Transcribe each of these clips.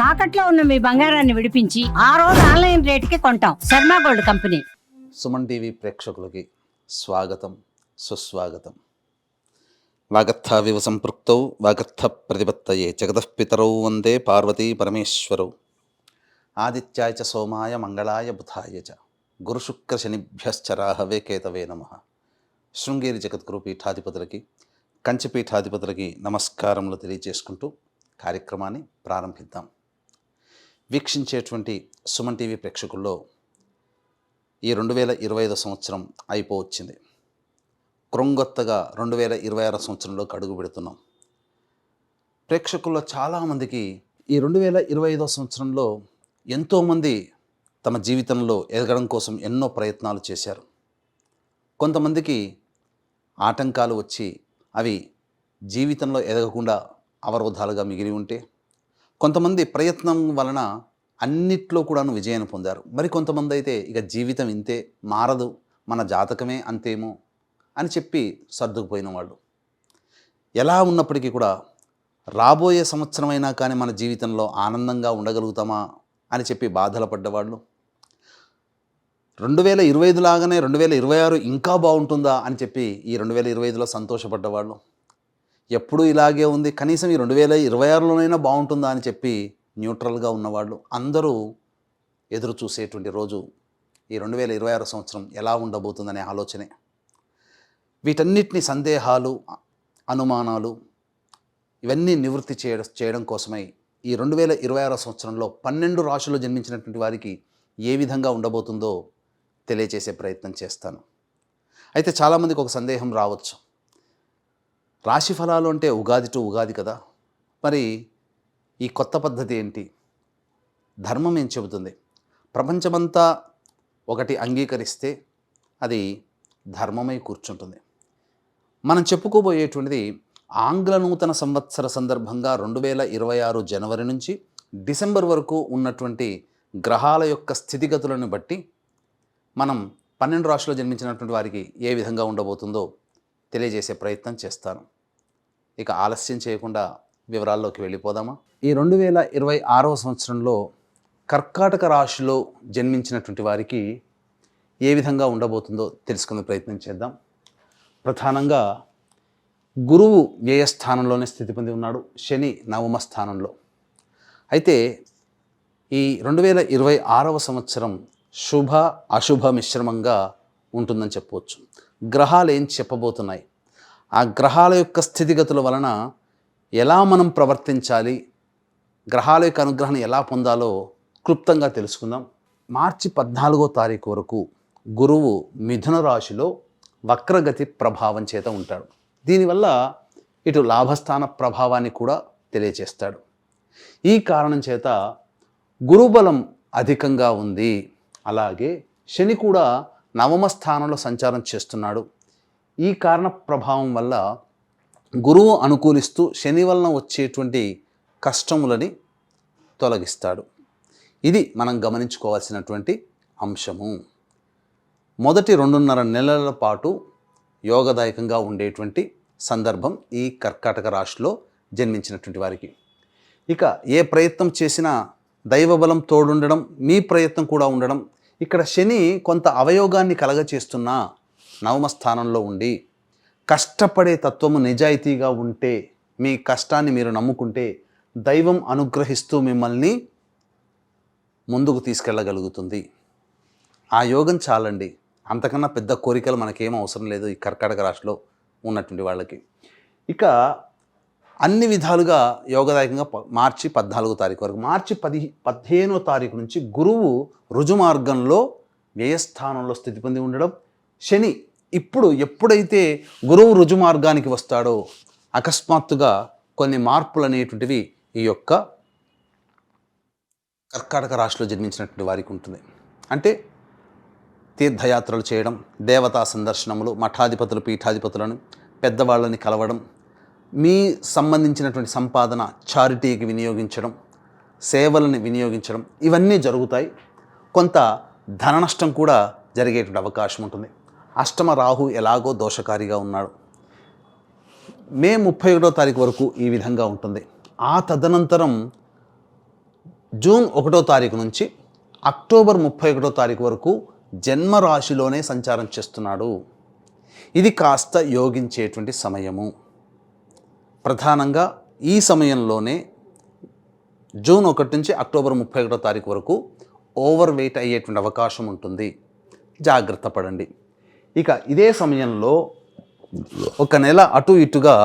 తాకట్లో ఉన్న మీ బంగారాన్ని విడిపించి ఆ రోజు ఆన్లైన్ రేటుకి కొంటాం. Sharma gold company. Suman TV ప్రేక్షకులకి స్వాగతం, సుస్వాగతం. వాగర్థావివ సంపృక్తౌ వాగర్థ ప్రతిపత్తయే జగతఃపితరౌ వందే పార్వతీ పరమేశ్వరౌ. ఆదిత్యాయ చ సోమాయ మంగళాయ బుధాయ చ గురుశుక్ర శనిభ్యశ్చ రాహవే కేతవే నమః. శృంగేరి జగద్గురు పీఠాధిపతులకి, కంచి పీఠాధిపతులకి నమస్కారములు తెలియజేసుకుంటూ కార్యక్రమాన్ని ప్రారంభిద్దాం. వీక్షించేటువంటి సుమన్ టీవీ ప్రేక్షకుల్లో ఈ 2025 సంవత్సరం అయిపోవచ్చింది. క్రొంగొత్తగా 2026 సంవత్సరంలోకి అడుగు పెడుతున్నాం. ప్రేక్షకుల్లో చాలామందికి ఈ 2025 సంవత్సరంలో ఎంతోమంది తమ జీవితంలో ఎదగడం కోసం ఎన్నో ప్రయత్నాలు చేశారు. కొంతమందికి ఆటంకాలు వచ్చి అవి జీవితంలో ఎదగకుండా అవరోధాలుగా మిగిలి ఉంటే, కొంతమంది ప్రయత్నం వలన అన్నిట్లో కూడాను విజయాన్ని పొందారు. మరి కొంతమంది అయితే ఇక జీవితం ఇంతే, మారదు, మన జాతకమే అంతేమో అని చెప్పి సర్దుకుపోయిన వాళ్ళు. ఎలా ఉన్నప్పటికీ కూడా రాబోయే సంవత్సరమైనా కానీ మన జీవితంలో ఆనందంగా ఉండగలుగుతామా అని చెప్పి బాధలు పడ్డవాళ్ళు, 2025 లాగానే 2026 ఇంకా బాగుంటుందా అని చెప్పి ఈ 2025లో సంతోషపడ్డవాళ్ళు, ఎప్పుడూ ఇలాగే ఉంది కనీసం ఈ 2026లోనైనా బాగుంటుందా అని చెప్పి న్యూట్రల్గా ఉన్నవాళ్ళు అందరూ ఎదురు చూసేటువంటి రోజు ఈ 2026 సంవత్సరం ఎలా ఉండబోతుందనే ఆలోచనే. వీటన్నిటిని సందేహాలు, అనుమానాలు ఇవన్నీ నివృత్తి చేయడం కోసమై ఈ 2026 సంవత్సరంలో 12 రాశుల్లో జన్మించినటువంటి వారికి ఏ విధంగా ఉండబోతుందో తెలియచేసే ప్రయత్నం చేస్తాను. అయితే చాలామందికి ఒక సందేహం రావచ్చు, రాశి ఫలాలు అంటే ఉగాది టు ఉగాది కదా, మరి ఈ కొత్త పద్ధతి ఏంటి? ధర్మం ఏం చెబుతుంది? ప్రపంచమంతా ఒకటి అంగీకరిస్తే అది ధర్మమై కూర్చుంటుంది. మనం చెప్పుకోబోయేటువంటిది ఆంగ్ల నూతన సంవత్సర సందర్భంగా 2026 జనవరి నుంచి డిసెంబర్ వరకు ఉన్నటువంటి గ్రహాల యొక్క స్థితిగతులను బట్టి మనం 12 రాశుల్లో జన్మించినటువంటి వారికి ఏ విధంగా ఉండబోతుందో తెలియజేసే ప్రయత్నం చేస్తాను. ఇక ఆలస్యం చేయకుండా వివరాల్లోకి వెళ్ళిపోదామా? ఈ 2026 సంవత్సరంలో కర్కాటక రాశిలో జన్మించినటువంటి వారికి ఏ విధంగా ఉండబోతుందో తెలుసుకునే ప్రయత్నం చేద్దాం. ప్రధానంగా గురువు వ్యయస్థానంలోనే స్థితి పొంది ఉన్నాడు, శని నవమ స్థానంలో. అయితే ఈ 2026 సంవత్సరం శుభ అశుభ మిశ్రమంగా ఉంటుందని చెప్పవచ్చు. గ్రహాలు ఏం చెప్పబోతున్నాయి, ఆ గ్రహాల యొక్క స్థితిగతుల వలన ఎలా మనం ప్రవర్తించాలి, గ్రహాల యొక్క అనుగ్రహాన్ని ఎలా పొందాలో క్లుప్తంగా తెలుసుకుందాం. మార్చి 14వ తారీఖు వరకు గురువు మిథున రాశిలో వక్రగతి ప్రభావం చేత ఉంటాడు. దీనివల్ల ఇటు లాభస్థాన ప్రభావాన్ని కూడా తెలియచేస్తాడు. ఈ కారణం చేత గురుబలం అధికంగా ఉంది. అలాగే శని కూడా నవమ స్థానంలో సంచారం చేస్తున్నాడు. ఈ కారణ ప్రభావం వల్ల గురువు అనుకూలిస్తూ శని వలన వచ్చేటువంటి కష్టములని తొలగిస్తాడు. ఇది మనం గమనించుకోవాల్సినటువంటి అంశము. మొదటి 2.5 నెలల పాటు యోగదాయకంగా ఉండేటువంటి సందర్భం ఈ కర్కాటక రాశిలో జన్మించినటువంటి వారికి. ఇక ఏ ప్రయత్నం చేసినా దైవబలం తోడుండడం, మీ ప్రయత్నం కూడా ఉండడం. ఇక్కడ శని కొంత అవయోగాన్ని కలగచేస్తున్నా నవమ స్థానంలో ఉండి కష్టపడే తత్వము నిజాయితీగా ఉంటే, మీ కష్టాన్ని మీరు నమ్ముకుంటే దైవం అనుగ్రహిస్తూ మిమ్మల్ని ముందుకు తీసుకెళ్ళగలుగుతుంది. ఆ యోగం చాలండి, అంతకన్నా పెద్ద కోరికలు మనకేం అవసరం లేదు ఈ కర్కాటక రాశిలో ఉన్నటువంటి వాళ్ళకి. ఇక అన్ని విధాలుగా యోగదాయకంగా మార్చి 14వ తారీఖు వరకు. మార్చి 15వ తారీఖు నుంచి గురువు రుజుమార్గంలో వ్యయస్థానంలో స్థితి పొంది ఉండడం. శని ఎప్పుడైతే గురువు రుజుమార్గానికి వస్తాడో అకస్మాత్తుగా కొన్ని మార్పులు అనేటువంటివి ఈ యొక్క కర్కాటక రాశిలో జన్మించినటువంటి వారికి ఉంటుంది. అంటే తీర్థయాత్రలు చేయడం, దేవతా సందర్శనములు, మఠాధిపతులు పీఠాధిపతులను పెద్దవాళ్ళని కలవడం, మీ సంబంధించినటువంటి సంపాదన చారిటీకి వినియోగించడం, సేవలను వినియోగించడం, ఇవన్నీ జరుగుతాయి. కొంత ధన నష్టం కూడా జరిగేటువంటి అవకాశం ఉంటుంది. అష్టమ రాహు ఎలాగో దోషకారిగా ఉన్నాడు. మే 31వ తారీఖు వరకు ఈ విధంగా ఉంటుంది. ఆ తదనంతరం జూన్ 1వ తారీఖు నుంచి అక్టోబర్ 31వ తారీఖు వరకు జన్మ రాశిలోనే సంచారం చేస్తున్నాడు. ఇది కాస్త యోగించేటువంటి సమయము. ప్రధానంగా ఈ సమయంలోనే జూన్ 1 నుంచి అక్టోబర్ 31వ తారీఖు వరకు ఓవర్ వెయిట్ అయ్యేటువంటి అవకాశం ఉంటుంది. జాగ్రత్త పడండి. ఇక ఇదే సమయంలో ఒక నెల అటు ఇటుగా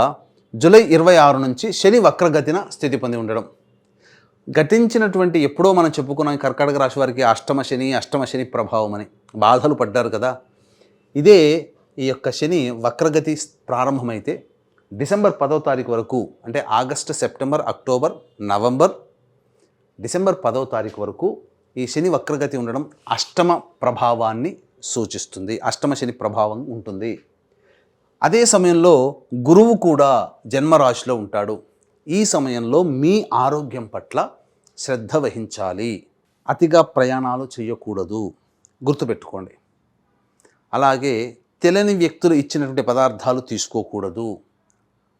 జూలై 26 నుంచి శని వక్రగతిన స్థితి పొంది ఉండడం, గతించినటువంటి ఎప్పుడో మనం చెప్పుకున్నాం కర్కాటక రాశి వారికి అష్టమ శని ప్రభావం అని బాధలు పడ్డారు కదా. ఇదే ఈ యొక్క శని వక్రగతి ప్రారంభమైతే డిసెంబర్ 10వ తారీఖు వరకు, అంటే August, September, October, November, December 10వ తారీఖు వరకు ఈ శని వక్రగతి ఉండడం అష్టమ ప్రభావాన్ని సూచిస్తుంది. అష్టమ శని ప్రభావం ఉంటుంది. అదే సమయంలో గురువు కూడా జన్మరాశిలో ఉంటాడు. ఈ సమయంలో మీ ఆరోగ్యం పట్ల శ్రద్ధ వహించాలి. అతిగా ప్రయాణాలు చేయకూడదు, గుర్తుపెట్టుకోండి. అలాగే తెలియని వ్యక్తులు ఇచ్చినటువంటి పదార్థాలు తీసుకోకూడదు,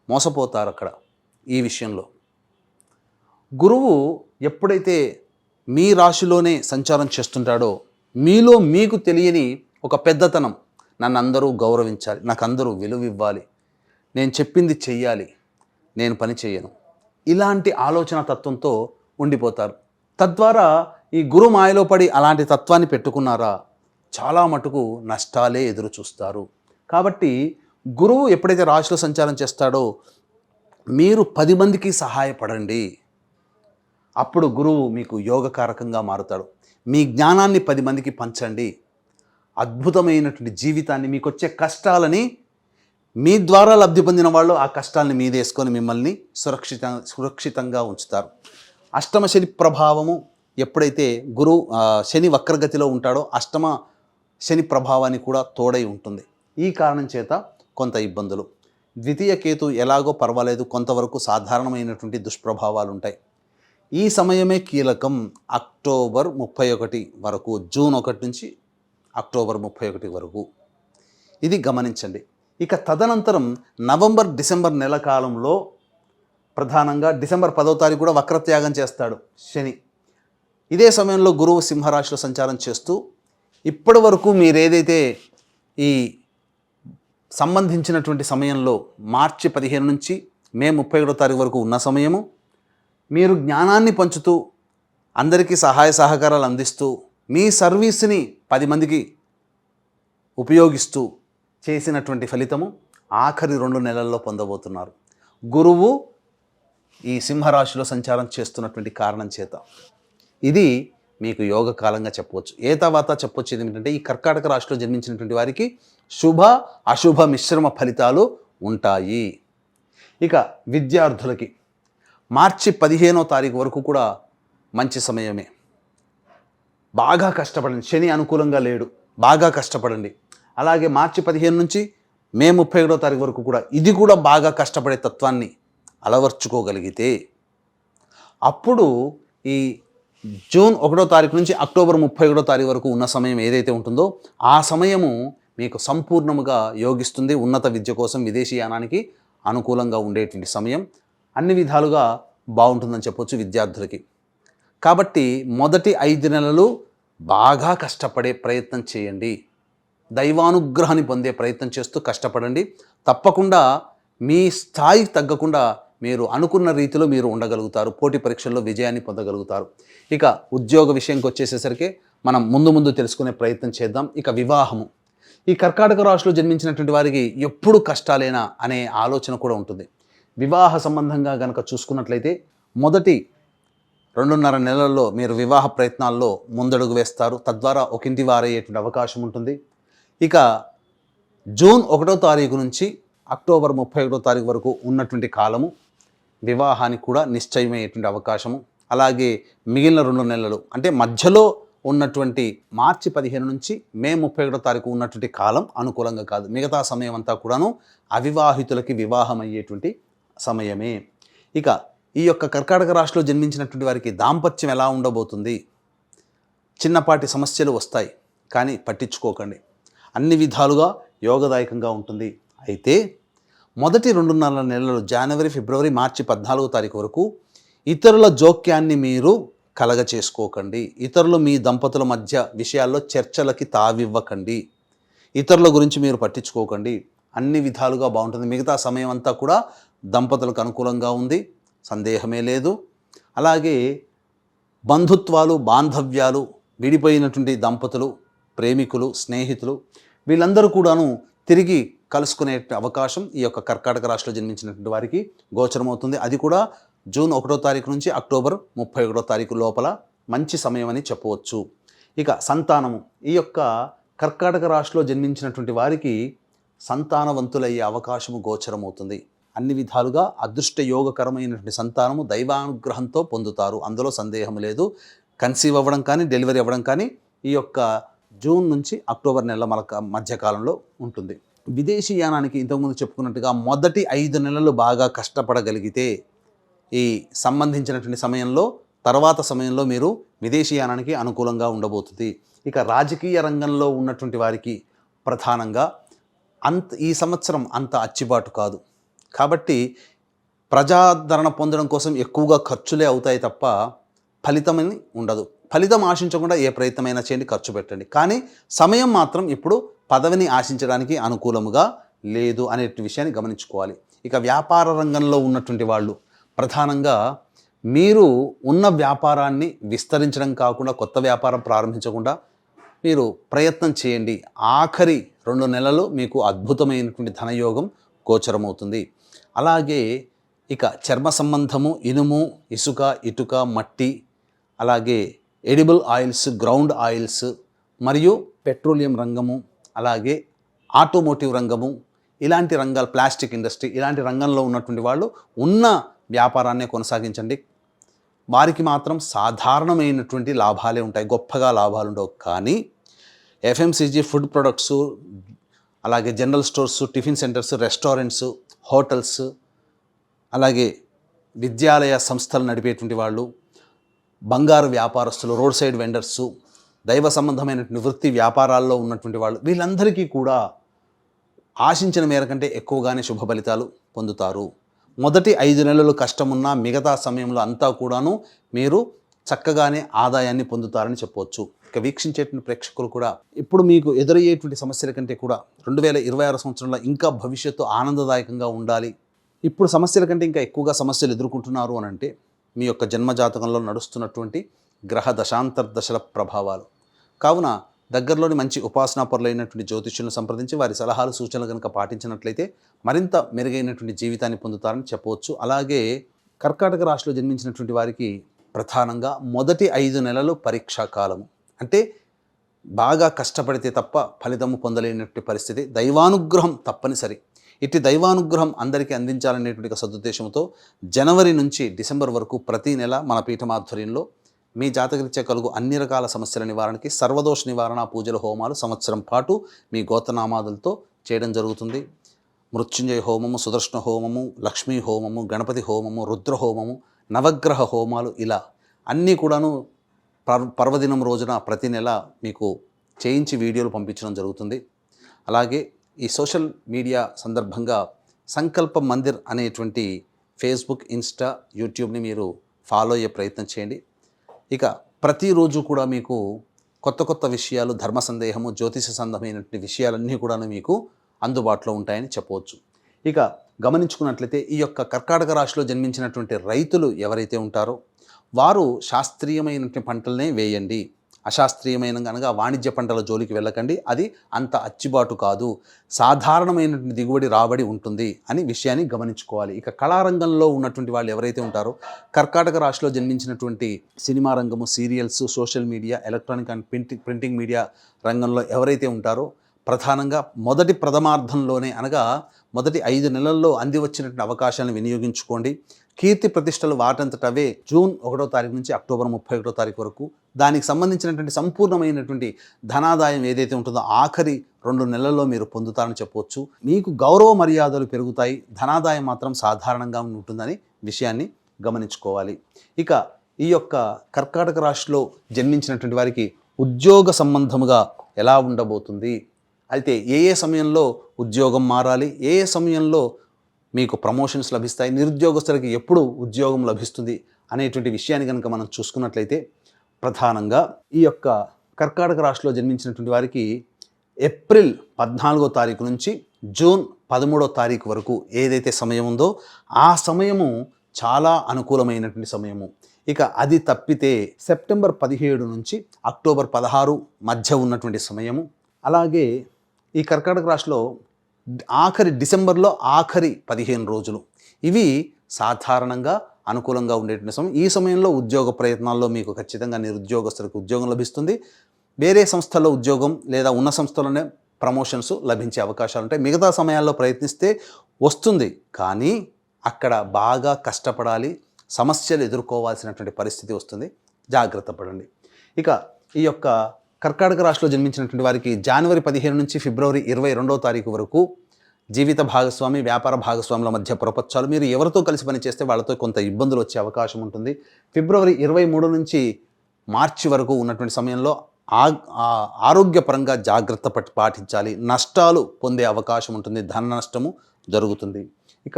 మోసపోతారు అక్కడ. ఈ విషయంలో గురువు ఎప్పుడైతే మీ రాశిలోనే సంచారం చేస్తుంటాడో మీలో మీకు తెలియని ఒక పెద్దతనం, నన్ను అందరూ గౌరవించాలి, నాకు అందరూ విలువ ఇవ్వాలి, నేను చెప్పింది చెయ్యాలి, నేను పని చేయను, ఇలాంటి ఆలోచన తత్వంతో ఉండిపోతారు. తద్వారా ఈ గురు మాయలో పడి అలాంటి తత్వాన్ని పెట్టుకున్నారా చాలా మటుకు నష్టాలే ఎదురు చూస్తారు. కాబట్టి గురువు ఎప్పుడైతే రాశిలో సంచారం చేస్తాడో మీరు 10 మందికి సహాయపడండి. అప్పుడు గురువు మీకు యోగకారకంగా మారుతాడు. మీ జ్ఞానాన్ని 10 మందికి పంచండి. అద్భుతమైనటువంటి జీవితాన్ని, మీకు వచ్చే కష్టాలని మీ ద్వారా లబ్ధి పొందిన వాళ్ళు ఆ కష్టాలని మీదేసుకొని మిమ్మల్ని సురక్షితంగా ఉంచుతారు. అష్టమ శని ప్రభావము ఎప్పుడైతే శని వక్రగతిలో ఉంటాడో అష్టమ శని ప్రభావాన్ని కూడా తోడై ఉంటుంది. ఈ కారణం చేత కొంత ఇబ్బందులు. ద్వితీయ కేతు ఎలాగో పర్వాలేదు, కొంతవరకు సాధారణమైనటువంటి దుష్ప్రభావాలు ఉంటాయి. ఈ సమయమే కీలకం. అక్టోబర్ 31 వరకు, జూన్ 1 నుంచి అక్టోబర్ 31 వరకు ఇది గమనించండి. ఇక తదనంతరం నవంబర్, డిసెంబర్ నెల కాలంలో ప్రధానంగా డిసెంబర్ 10వ తారీఖు కూడా వక్రత్యాగం చేస్తాడు శని. ఇదే సమయంలో గురువు సింహరాశిలో సంచారం చేస్తూ ఇప్పటి వరకు మీరేదైతే ఈ సంబంధించినటువంటి సమయంలో మార్చి 15 నుంచి మే 31వ తారీఖు వరకు ఉన్న సమయము మీరు జ్ఞానాన్ని పంచుతూ అందరికీ సహాయ సహకారాలు అందిస్తూ మీ సర్వీస్ని 10 మందికి ఉపయోగిస్తూ చేసినటువంటి ఫలితము ఆఖరి 2 నెలల్లో పొందబోతున్నారు. గురువు ఈ సింహరాశిలో సంచారం చేస్తున్నటువంటి కారణం చేత ఇది మీకు యోగకాలంగా చెప్పవచ్చు. తర్వాత చెప్పవచ్చు ఏమిటంటే ఈ కర్కాటక రాశిలో జన్మించినటువంటి వారికి శుభ అశుభ మిశ్రమ ఫలితాలు ఉంటాయి. ఇక విద్యార్థులకి మార్చి 15వ తారీఖు వరకు కూడా మంచి సమయమే. బాగా కష్టపడండి, శని అనుకూలంగా లేడు, బాగా కష్టపడండి. అలాగే మార్చి 15 నుంచి మే 31వ తారీఖు వరకు కూడా ఇది కూడా బాగా కష్టపడే తత్వాన్ని అలవర్చుకోగలిగితే అప్పుడు ఈ జూన్ 1వ తారీఖు నుంచి అక్టోబర్ 31వ తారీఖు వరకు ఉన్న సమయం ఏదైతే ఉంటుందో ఆ సమయము మీకు సంపూర్ణముగా యోగిస్తుంది. ఉన్నత విద్య కోసం విదేశీయానానికి అనుకూలంగా ఉండేటువంటి సమయం, అన్ని విధాలుగా బాగుంటుందని చెప్పొచ్చు విద్యార్థులకి. కాబట్టి మొదటి 5 నెలలు బాగా కష్టపడే ప్రయత్నం చేయండి. దైవానుగ్రహాన్ని పొందే ప్రయత్నం చేస్తూ కష్టపడండి. తప్పకుండా మీ స్థాయికి తగ్గకుండా మీరు అనుకున్న రీతిలో మీరు ఉండగలుగుతారు. పోటీ పరీక్షల్లో విజయాన్ని పొందగలుగుతారు. ఇక ఉద్యోగ విషయంకి వచ్చేసేసరికి మనం ముందు తెలుసుకునే ప్రయత్నం చేద్దాం. ఇక వివాహము, ఈ కర్కాటక రాశిలో జన్మించినటువంటి వారికి ఎప్పుడు కష్టాలేనా అనే ఆలోచన కూడా ఉంటుంది. వివాహ సంబంధంగా కనుక చూసుకున్నట్లయితే మొదటి 2.5 నెలల్లో మీరు వివాహ ప్రయత్నాల్లో ముందడుగు వేస్తారు. తద్వారా ఒకంటి వారయ్యేటువంటి అవకాశం ఉంటుంది. ఇక జూన్ 1వ తారీఖు నుంచి అక్టోబర్ 31వ తారీఖు వరకు ఉన్నటువంటి కాలము వివాహానికి కూడా నిశ్చయమయ్యేటువంటి అవకాశము. అలాగే మిగిలిన 2 నెలలు అంటే మధ్యలో ఉన్నటువంటి మార్చి 15 నుంచి మే 31వ తారీఖు ఉన్నటువంటి కాలం అనుకూలంగా కాదు. మిగతా సమయం అంతా కూడాను అవివాహితులకి వివాహం అయ్యేటువంటి సమయమే. ఇక ఈ యొక్క కర్కాటక రాశిలో జన్మించినటువంటి వారికి దాంపత్యం ఎలా ఉండబోతుంది? చిన్నపాటి సమస్యలు వస్తాయి, కానీ పట్టించుకోకండి. అన్ని విధాలుగా యోగదాయకంగా ఉంటుంది. అయితే మొదటి 2.5 నెలలు జనవరి, ఫిబ్రవరి, మార్చి 14వ తారీఖు వరకు ఇతరుల జోక్యాన్ని మీరు కలగ చేసుకోకండి. ఇతరులు మీ దంపతుల మధ్య విషయాల్లో చర్చలకి తావివ్వకండి. ఇతరుల గురించి మీరు పట్టించుకోకండి. అన్ని విధాలుగా బాగుంటుంది. మిగతా సమయం అంతా కూడా దంపతులకు అనుకూలంగా ఉంది, సందేహమే లేదు. అలాగే బంధుత్వాలు, బాంధవ్యాలు, విడిపోయినటువంటి దంపతులు, ప్రేమికులు, స్నేహితులు వీళ్ళందరూ కూడాను తిరిగి కలుసుకునే అవకాశం ఈ యొక్క కర్కాటక రాశిలో జన్మించినటువంటి వారికి గోచరమవుతుంది. అది కూడా జూన్ 1వ తారీఖు నుంచి అక్టోబర్ 31వ తారీఖు లోపల మంచి సమయం అని చెప్పవచ్చు. ఇక సంతానము, ఈ యొక్క కర్కాటక రాశిలో జన్మించినటువంటి వారికి సంతానవంతులయ్యే అవకాశము గోచరమవుతుంది. అన్ని విధాలుగా అదృష్ట యోగకరమైనటువంటి సంతానము దైవానుగ్రహంతో పొందుతారు, అందులో సందేహం లేదు. కన్సీవ్ అవ్వడం కానీ, డెలివరీ అవ్వడం కానీ ఈ యొక్క జూన్ నుంచి అక్టోబర్ నెలల మధ్యకాలంలో ఉంటుంది. విదేశీయానానికి ఇంతకుముందు చెప్పుకున్నట్టుగా మొదటి 5 నెలలు బాగా కష్టపడగలిగితే ఈ సంబంధించినటువంటి సమయంలో, తర్వాత సమయంలో మీరు విదేశీయానానికి అనుకూలంగా ఉండబోతుంది. ఇక రాజకీయ రంగంలో ఉన్నటువంటి వారికి ప్రధానంగా ఈ సంవత్సరం అంత అచ్చిబాటు కాదు. కాబట్టి ప్రజాదరణ పొందడం కోసం ఎక్కువగా ఖర్చులే అవుతాయి తప్ప ఫలితమని ఉండదు. ఫలితం ఆశించకుండా ఏ ప్రయత్నమైనా చేయండి, ఖర్చు పెట్టండి. కానీ సమయం మాత్రం ఇప్పుడు పదవిని ఆశించడానికి అనుకూలముగా లేదు అనే విషయాన్ని గమనించుకోవాలి. ఇక వ్యాపార రంగంలో ఉన్నటువంటి వాళ్ళు ప్రధానంగా మీరు ఉన్న వ్యాపారాన్ని విస్తరించడం కాకుండా కొత్త వ్యాపారం ప్రారంభించకుండా మీరు ప్రయత్నం చేయండి. ఆఖరి 2 నెలలు మీకు అద్భుతమైనటువంటి ధనయోగం గోచరమవుతుంది. అలాగే ఇక చర్మ సంబంధము, ఇనుము, ఇసుక, ఇటుక, మట్టి, అలాగే ఎడిబుల్ ఆయిల్స్, గ్రౌండ్ ఆయిల్స్ మరియు పెట్రోలియం రంగము, అలాగే ఆటోమోటివ్ రంగము, ఇలాంటి రంగాలు, ప్లాస్టిక్ ఇండస్ట్రీ, ఇలాంటి రంగంలో ఉన్నటువంటి వాళ్ళు ఉన్న వ్యాపారాన్నే కొనసాగించండి. వారికి మాత్రం సాధారణమైనటువంటి లాభాలే ఉంటాయి, గొప్పగా లాభాలు ఉండవు. కానీ ఎఫ్ఎంసీజీ, ఫుడ్ ప్రొడక్ట్స్, అలాగే general stores, tiffin centres, restaurants, hotels, అలాగే విద్యాలయ సంస్థలు నడిపేటువంటి వాళ్ళు, బంగారు వ్యాపారస్తులు, రోడ్ సైడ్ వెండర్సు, దైవ సంబంధమైనటువంటి వృత్తి వ్యాపారాల్లో ఉన్నటువంటి వాళ్ళు, వీళ్ళందరికీ కూడా ఆశించిన మేర కంటే ఎక్కువగానే శుభ ఫలితాలు పొందుతారు. మొదటి 5 నెలలు కష్టమున్నా మిగతా సమయంలో అంతా కూడాను మీరు చక్కగానే ఆదాయాన్ని పొందుతారని చెప్పవచ్చు. ఇక వీక్షించేటువంటి ప్రేక్షకులు కూడా ఇప్పుడు మీకు ఎదురయ్యేటువంటి సమస్యల కంటే కూడా 2026 సంవత్సరంలో ఇంకా భవిష్యత్తు ఆనందదాయకంగా ఉండాలి, ఇప్పుడు సమస్యల కంటే ఇంకా ఎక్కువగా సమస్యలు ఎదుర్కొంటున్నారు అని అంటే మీ యొక్క జన్మజాతకంలో నడుస్తున్నటువంటి గ్రహ దశాంతర్దశల ప్రభావాలు. కావున దగ్గరలోని మంచి ఉపాసనాపరులైనటువంటి జ్యోతిష్యులను సంప్రదించి వారి సలహాలు, సూచనలు కనుక పాటించినట్లయితే మరింత మెరుగైనటువంటి జీవితాన్ని పొందుతారని చెప్పవచ్చు. అలాగే కర్కాటక రాశిలో జన్మించినటువంటి వారికి ప్రధానంగా మొదటి 5 నెలలు పరీక్షా కాలము. అంటే బాగా కష్టపడితే తప్ప ఫలితము పొందలేనటువంటి పరిస్థితి, దైవానుగ్రహం తప్పనిసరి. ఇట్టి దైవానుగ్రహం అందరికీ అందించాలనేటువంటి సదుద్దేశంతో జనవరి నుంచి డిసెంబర్ వరకు ప్రతి నెల మన పీఠమాధ్వర్యంలో మీ జాతకరీత్యా కలుగు అన్ని రకాల సమస్యల నివారణకి సర్వదోష నివారణ పూజల హోమాలు సంవత్సరం పాటు మీ గోత్రనామాదులతో చేయడం జరుగుతుంది. మృత్యుంజయ హోమము, సుదర్శన హోమము, లక్ష్మీ హోమము, గణపతి హోమము, రుద్ర హోమము, నవగ్రహ హోమాలు, ఇలా అన్నీ కూడాను పర్వదినం రోజున ప్రతి నెల మీకు చేయించి వీడియోలు పంపించడం జరుగుతుంది. అలాగే ఈ సోషల్ మీడియా సందర్భంగా సంకల్ప మందిర్ అనేటువంటి ఫేస్బుక్, ఇన్స్టా, యూట్యూబ్ని మీరు ఫాలో అయ్యే ప్రయత్నం చేయండి. ఇక ప్రతిరోజు కూడా మీకు కొత్త కొత్త విషయాలు, ధర్మ సందేహము, జ్యోతిష సంబంధమైనటువంటి విషయాలన్నీ కూడా మీకు అందుబాటులో ఉంటాయని చెప్పవచ్చు. ఇక గమనించుకున్నట్లయితే ఈ యొక్క కర్కాటక రాశిలో జన్మించినటువంటి రైతులు ఎవరైతే ఉంటారో వారు శాస్త్రీయమైనటువంటి పంటలనే వేయండి. అశాస్త్రీయమైన అనగా వాణిజ్య పంటల జోలికి వెళ్ళకండి, అది అంత అచ్చిబాటు కాదు, సాధారణమైనటువంటి దిగుబడి రాబడి ఉంటుంది అని విషయాన్ని గమనించుకోవాలి. ఇక కళారంగంలో ఉన్నటువంటి వాళ్ళు ఎవరైతే ఉంటారో కర్కాటక రాశిలో జన్మించినటువంటి సినిమా రంగము, serials, social media, electronic and printing media రంగంలో ఎవరైతే ఉంటారో ప్రధానంగా మొదటి ప్రథమార్థంలోనే అనగా మొదటి 5 నెలల్లో అంది వచ్చినటువంటి అవకాశాలను వినియోగించుకోండి. కీర్తి ప్రతిష్టలు వాటంతటవే జూన్ 1వ తారీఖు నుంచి అక్టోబర్ 31వ తారీఖు వరకు దానికి సంబంధించినటువంటి సంపూర్ణమైనటువంటి ధనాదాయం ఏదైతే ఉంటుందో ఆఖరి 2 నెలల్లో మీరు పొందుతారని చెప్పవచ్చు. మీకు గౌరవ మర్యాదలు పెరుగుతాయి, ధనాదాయం మాత్రం సాధారణంగా ఉంటుందని విషయాన్ని గమనించుకోవాలి. ఇక ఈ యొక్క కర్కాటక రాశిలో జన్మించినటువంటి వారికి ఉద్యోగ సంబంధముగా ఎలా ఉండబోతుంది, అయితే ఏ సమయంలో ఉద్యోగం మారాలి, ఏ సమయంలో మీకు ప్రమోషన్స్ లభిస్తాయి, నిరుద్యోగస్తులకి ఎప్పుడు ఉద్యోగం లభిస్తుంది అనేటువంటి విషయాన్ని కనుక మనం చూసుకున్నట్లయితే ప్రధానంగా ఈ యొక్క కర్కాటక రాశిలో జన్మించినటువంటి వారికి ఏప్రిల్ 14వ తారీఖు నుంచి జూన్ 13వ తారీఖు వరకు ఏదైతే సమయం ఉందో ఆ సమయము చాలా అనుకూలమైనటువంటి సమయము. ఇక అది తప్పితే సెప్టెంబర్ 17 నుంచి అక్టోబర్ 16 మధ్య ఉన్నటువంటి సమయము. అలాగే ఈ కర్కాటక రాశిలో డిసెంబర్లో ఆఖరి 15 రోజులు ఇవి సాధారణంగా అనుకూలంగా ఉండేటువంటి సమయం. ఈ సమయంలో ఉద్యోగ ప్రయత్నాల్లో మీకు ఖచ్చితంగా నిరుద్యోగస్తులకు ఉద్యోగం లభిస్తుంది. వేరే సంస్థల్లో ఉద్యోగం లేదా ఉన్న సంస్థలోనే ప్రమోషన్స్ లభించే అవకాశాలు ఉంటాయి. మిగతా సమయాల్లో ప్రయత్నిస్తే వస్తుంది, కానీ అక్కడ బాగా కష్టపడాలి, సమస్యలు ఎదుర్కోవాల్సినటువంటి పరిస్థితి వస్తుంది. జాగ్రత్త పడండి. ఇక ఈ యొక్క కర్కాటక రాశిలో జన్మించినటువంటి వారికి జనవరి 15 నుంచి ఫిబ్రవరి 22వ తారీఖు వరకు జీవిత భాగస్వామి, వ్యాపార భాగస్వాముల మధ్య ప్రపంచాలు. మీరు ఎవరితో కలిసి పనిచేస్తే వాళ్ళతో కొంత ఇబ్బందులు వచ్చే అవకాశం ఉంటుంది. ఫిబ్రవరి 23 నుంచి మార్చి వరకు ఉన్నటువంటి సమయంలో ఆరోగ్యపరంగా జాగ్రత్త పాటించాలి. నష్టాలు పొందే అవకాశం ఉంటుంది, ధన నష్టము జరుగుతుంది. ఇక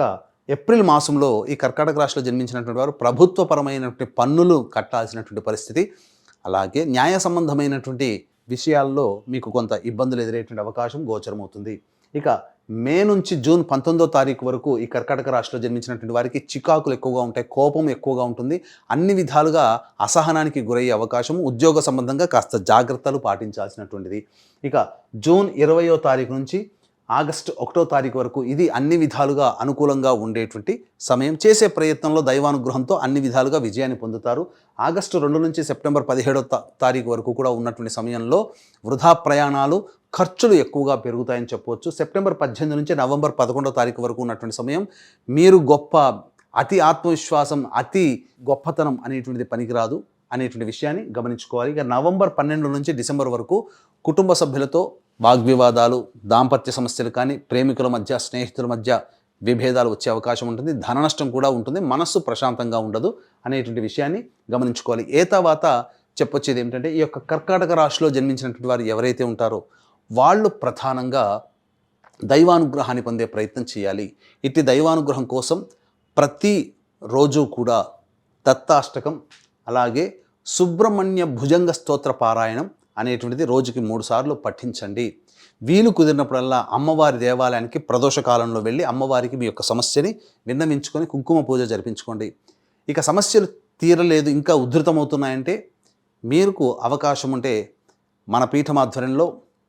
ఏప్రిల్ మాసంలో ఈ కర్కాటక రాశిలో జన్మించినటువంటి వారు ప్రభుత్వపరమైనటువంటి పన్నులు కట్టాల్సినటువంటి పరిస్థితి, అలాగే న్యాయ సంబంధమైనటువంటి విషయాల్లో మీకు కొంత ఇబ్బందులు ఎదురయ్యేటువంటి అవకాశం గోచరమవుతుంది. ఇక మే నుంచి జూన్ 19వ తారీఖు వరకు ఈ కర్కాటక రాశిలో జన్మించినటువంటి వారికి చికాకులు ఎక్కువగా ఉంటాయి, కోపం ఎక్కువగా ఉంటుంది, అన్ని విధాలుగా అసహనానికి గురయ్యే అవకాశం, ఉద్యోగ సంబంధంగా కాస్త జాగ్రత్తలు పాటించాల్సినటువంటిది. ఇక జూన్ 20వ తారీఖు నుంచి ఆగస్టు 1వ తారీఖు వరకు ఇది అన్ని విధాలుగా అనుకూలంగా ఉండేటువంటి సమయం. చేసే ప్రయత్నంలో దైవానుగ్రహంతో అన్ని విధాలుగా విజయాన్ని పొందుతారు. ఆగస్టు 2 నుంచి సెప్టెంబర్ 17వ తారీఖు వరకు కూడా ఉన్నటువంటి సమయంలో వృధా ప్రయాణాలు, ఖర్చులు ఎక్కువగా పెరుగుతాయని చెప్పవచ్చు. సెప్టెంబర్ 18 నుంచి నవంబర్ 11వ తారీఖు వరకు ఉన్నటువంటి సమయం మీరు అతి ఆత్మవిశ్వాసం, అతి గొప్పతనం అనేటువంటిది పనికిరాదు అనేటువంటి విషయాన్ని గమనించుకోవాలి. ఇక నవంబర్ 12 నుంచి డిసెంబర్ వరకు కుటుంబ సభ్యులతో వాగ్వివాదాలు, దాంపత్య సమస్యలు కానీ, ప్రేమికుల మధ్య, స్నేహితుల మధ్య విభేదాలు వచ్చే అవకాశం ఉంటుంది. ధన నష్టం కూడా ఉంటుంది. మనస్సు ప్రశాంతంగా ఉండదు అనేటువంటి విషయాన్ని గమనించుకోవాలి. తర్వాత చెప్పొచ్చేది ఏమిటంటే ఈ యొక్క కర్కాటక రాశిలో జన్మించినటువంటి వారు ఎవరైతే ఉంటారో వాళ్ళు ప్రధానంగా దైవానుగ్రహాన్ని పొందే ప్రయత్నం చేయాలి. ఇట్టి దైవానుగ్రహం కోసం ప్రతిరోజు కూడా దత్తాష్టకం, అలాగే సుబ్రహ్మణ్య భుజంగ స్తోత్ర పారాయణం అనేటువంటిది రోజుకి 3 సార్లు పఠించండి. వీలు కుదిరినప్పుడల్లా అమ్మవారి దేవాలయానికి ప్రదోష కాలంలో వెళ్ళి అమ్మవారికి మీ యొక్క సమస్యని విన్నవించుకొని కుంకుమ పూజ జరిపించుకోండి. ఇక సమస్యలు తీరలేదు, ఇంకా ఉధృతమవుతున్నాయంటే మీకు అవకాశం ఉంటే మన పీఠం ఆధ్వర్యంలో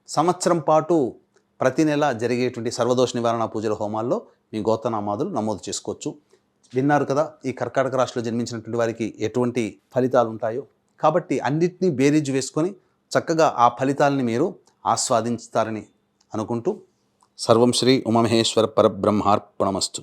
సంవత్సరం పాటు ప్రతి నెల జరిగేటువంటి సర్వదోష నివారణ పూజల హోమాల్లో మీ గోత్రనామాదులు నమోదు చేసుకోవచ్చు. విన్నారు కదా ఈ కర్కాటక రాశిలో జన్మించినటువంటి వారికి ఎటువంటి ఫలితాలు ఉంటాయో. కాబట్టి అన్నిటినీ బేరీజు వేసుకొని చక్కగా ఆ ఫలితాలని మీరు ఆస్వాదించుతారని అనుకుంటూ సర్వం శ్రీ ఉమామహేశ్వర పరబ్రహ్మార్పణమస్తు.